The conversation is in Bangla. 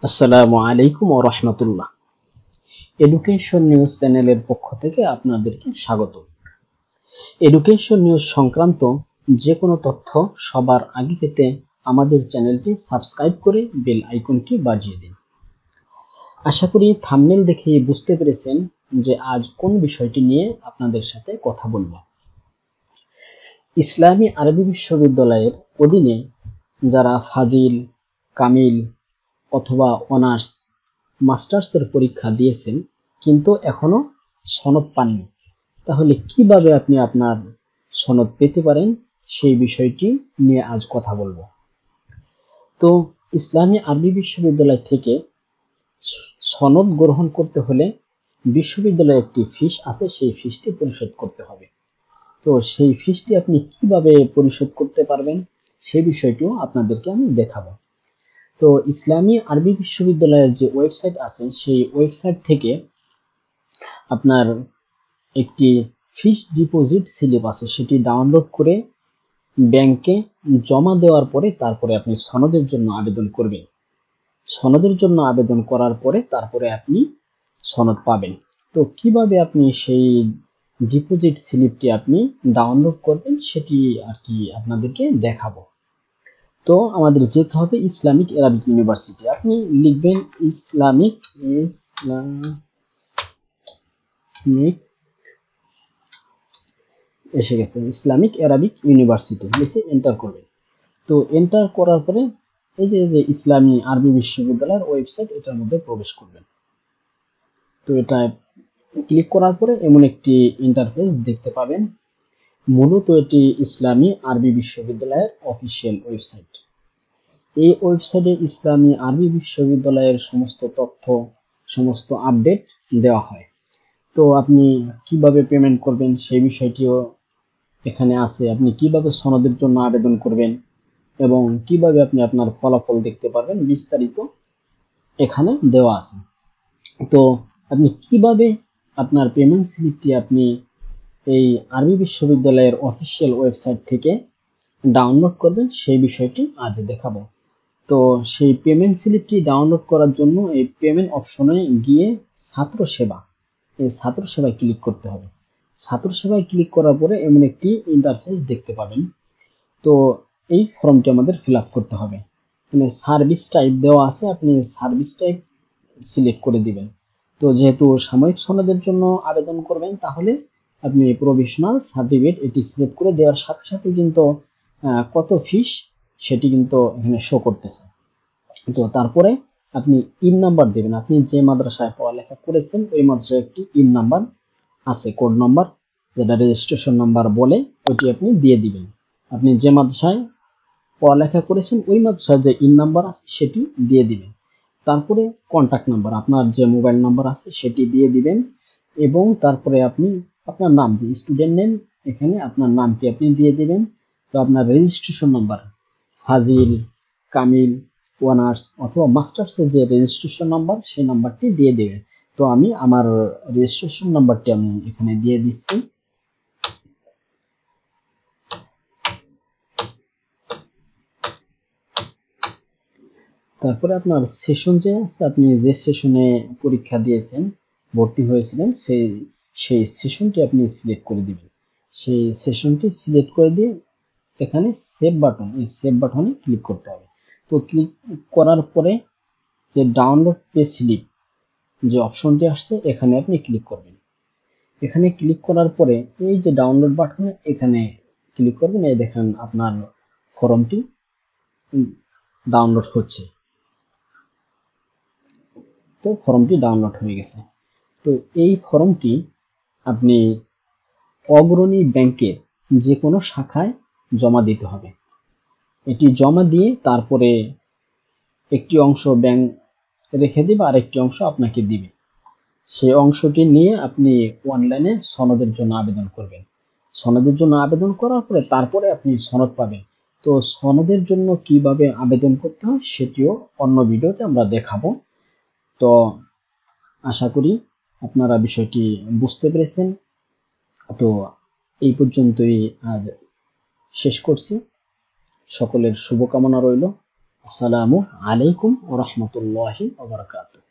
আসসালামু আলাইকুম ওয়া রাহমাতুল্লাহ। এডুকেশন নিউজ চ্যানেলের পক্ষ থেকে আপনাদেরকে স্বাগত। এডুকেশন নিউজ সংক্রান্ত যে কোনো তথ্য সবার আগে পেতে আমাদের চ্যানেলটি সাবস্ক্রাইব করে বেল আইকনটি বাজিয়ে দিন। আশা করি থাম্বনেল দেখেই বুঝতে পেরেছেন যে আজ কোন বিষয়টি নিয়ে আপনাদের সাথে কথা বলবো। ইসলামী আরবি বিশ্ববিদ্যালয়ের অধীনে যারা ফাজিল, কামিল অথবা অনার্স, মাস্টার্সের পরীক্ষা দিয়েছেন কিন্তু এখনো সনদ পাননি, তাহলে কিভাবে আপনি আপনার সনদ পেতে পারেন সেই বিষয়টি নিয়ে আজ কথা বলবো। তো ইসলামী আরবি বিশ্ববিদ্যালয় থেকে সনদ গ্রহণ করতে হলে বিশ্ববিদ্যালয়ে একটি ফিস আছে, সেই ফিসটি পরিশোধ করতে হবে। তো সেই ফিসটি আপনি কিভাবে পরিশোধ করতে পারবেন সেই বিষয়টিও আপনাদেরকে আমি দেখাবো। তো ইসলামী আরবি বিশ্ববিদ্যালয়ের যে ওয়েবসাইট আছে সেই ওয়েবসাইট থেকে আপনার একটি ফিক্সড ডিপোজিট স্লিপ আছে, সেটি ডাউনলোড করে ব্যাংকে জমা দেওয়ার পরে তারপরে আপনি সনদের জন্য আবেদন করবেন। সনদের জন্য আবেদন করার পরে তারপরে আপনি সনদ পাবেন। তো কিভাবে আপনি সেই ডিপোজিট স্লিপটি আপনি ডাউনলোড করবেন সেটি আর কি আপনাদেরকে দেখাবো। তো আমাদের যেতে হবে ইসলামিক আরবিক ইউনিভার্সিটি। আপনি লিখবেন ইসলামিক এসে গেছে ইসলামিক আরবিক ইউনিভার্সিটি লিখে এন্টার করবেন। তো এন্টার করার পরে এই যে ইসলামী আরবি বিশ্ববিদ্যালয়ের ওয়েবসাইট, এটার মধ্যে প্রবেশ করবেন। তো এটা ক্লিক করার পরে এমন একটি ইন্টারফেস দেখতে পাবেন। মূলত এটি ইসলামী আরবি বিশ্ববিদ্যালয়ের অফিসিয়াল ওয়েবসাইট। এই ওয়েবসাইটে ইসলামী আরবি বিশ্ববিদ্যালয়ের সমস্ত তথ্য, সমস্ত আপডেট দেওয়া হয়। তো আপনি কিভাবে পেমেন্ট করবেন সেই বিষয়টিও এখানে আছে। আপনি কিভাবে সনদের জন্য আবেদন করবেন এবং কিভাবে আপনি আপনার ফলাফল দেখতে পারবেন বিস্তারিত এখানে দেওয়া আছে। তো আপনি কিভাবে আপনার পেমেন্ট স্লিপটি আপনি এই আরবি বিশ্ববিদ্যালয়ের অফিসিয়াল ওয়েবসাইট থেকে ডাউনলোড করবেন সেই বিষয়টি আজ দেখাবো। তো সেই পেমেন্ট স্লিপটি ডাউনলোড করার জন্য এই পেমেন্ট অপশনে গিয়ে ছাত্র সেবা, এই ছাত্র সেবায় ক্লিক করতে হবে। ছাত্র সেবায় ক্লিক করার পরে এমন একটি ইন্টারফেস দেখতে পাবেন। তো এই ফর্মটি আমাদের ফিল আপ করতে হবে। মানে সার্ভিস টাইপ দেওয়া আছে, আপনি সার্ভিস টাইপ সিলেক্ট করে দিবেন। তো যেহেতু সাময়িক সনদের জন্য আবেদন করবেন তাহলে আপনি প্রভিশনাল সার্টিফিকেট এটি সিলেক্ট করে দেওয়ার সাথে সাথে কিন্তু কত ফিস সেটি কিন্তু এখানে শো করতেছে। তো তারপরে আপনি ইন নাম্বার দেবেন। আপনি যে মাদ্রাসায় পড়ালেখা করেছেন ওই মাদ্রাসায় একটি ইন নাম্বার আছে, কোড নাম্বার, যেটা রেজিস্ট্রেশন নাম্বার বলে, ওইটি আপনি দিয়ে দিবেন। আপনি যে মাদ্রাসায় পড়ালেখা করেছেন ওই মাদ্রাসার যে ইন নাম্বার আছে সেটি দিয়ে দিবেন। তারপরে কন্ট্যাক্ট নাম্বার, আপনার যে মোবাইল নাম্বার আছে সেটি দিয়ে দিবেন এবং তারপরে আপনি আপনার নাম, যে স্টুডেন্ট নেম, এখানে আপনার নামটি আপনি দিয়ে দিবেন। তো আপনার রেজিস্ট্রেশন নাম্বার, ফাজিল, কামিল, অনার্স অথবা মাস্টার্সের যে রেজিস্ট্রেশন নাম্বার সেই নাম্বারটি দিয়ে দেবেন। তো আমি আমার রেজিস্ট্রেশন নাম্বারটি আমি এখানে দিয়ে দিচ্ছি। তারপরে আপনার সেশন যে আছে, আপনি যে সেশনে পরীক্ষা দিয়েছেন, ভর্তি হয়েছিলেন, সেই সেশনটি আপনি সিলেক্ট করে দিবেন। সেই সেশনটি সিলেক্ট করে দিয়ে এখানে সেভ বাটন, এই সেভ বাটনে ক্লিক করতে হবে। তো ক্লিক করার পরে যে ডাউনলোড পে স্লিপ যে অপশনটি আসছে এখানে আপনি ক্লিক করবেন। এখানে ক্লিক করার পরে এই যে ডাউনলোড বাটনে এখানে ক্লিক করবেন। এই দেখেন আপনার ফর্মটি ডাউনলোড হচ্ছে। তো ফর্মটি ডাউনলোড হয়ে গেছে। তো এই ফর্মটি আপনি অগ্রণী ব্যাংকের যে কোনো শাখায় জমা দিতে হবে। এটি জমা দিয়ে তারপরে একটি অংশ ব্যাংক রেখে দিবে আর একটি অংশ আপনাকে দিবে। সেই অংশটি নিয়ে আপনি অনলাইনে সনদের জন্য আবেদন করবেন। সনদের জন্য আবেদন করার পরে তারপরে আপনি সনদ পাবেন। তো সনদের জন্য কিভাবে আবেদন করতে হয় সেটিও অন্য ভিডিওতে আমরা দেখাবো। তো আশা করি আপনারা বিষয়টি বুঝতে পেরেছেন। তো এই পর্যন্তই আজ শেষ করছি। সকলের শুভকামনা রইল। আসসালামু আলাইকুম ওয়া রাহমাতুল্লাহি ওয়া বারাকাতুহু।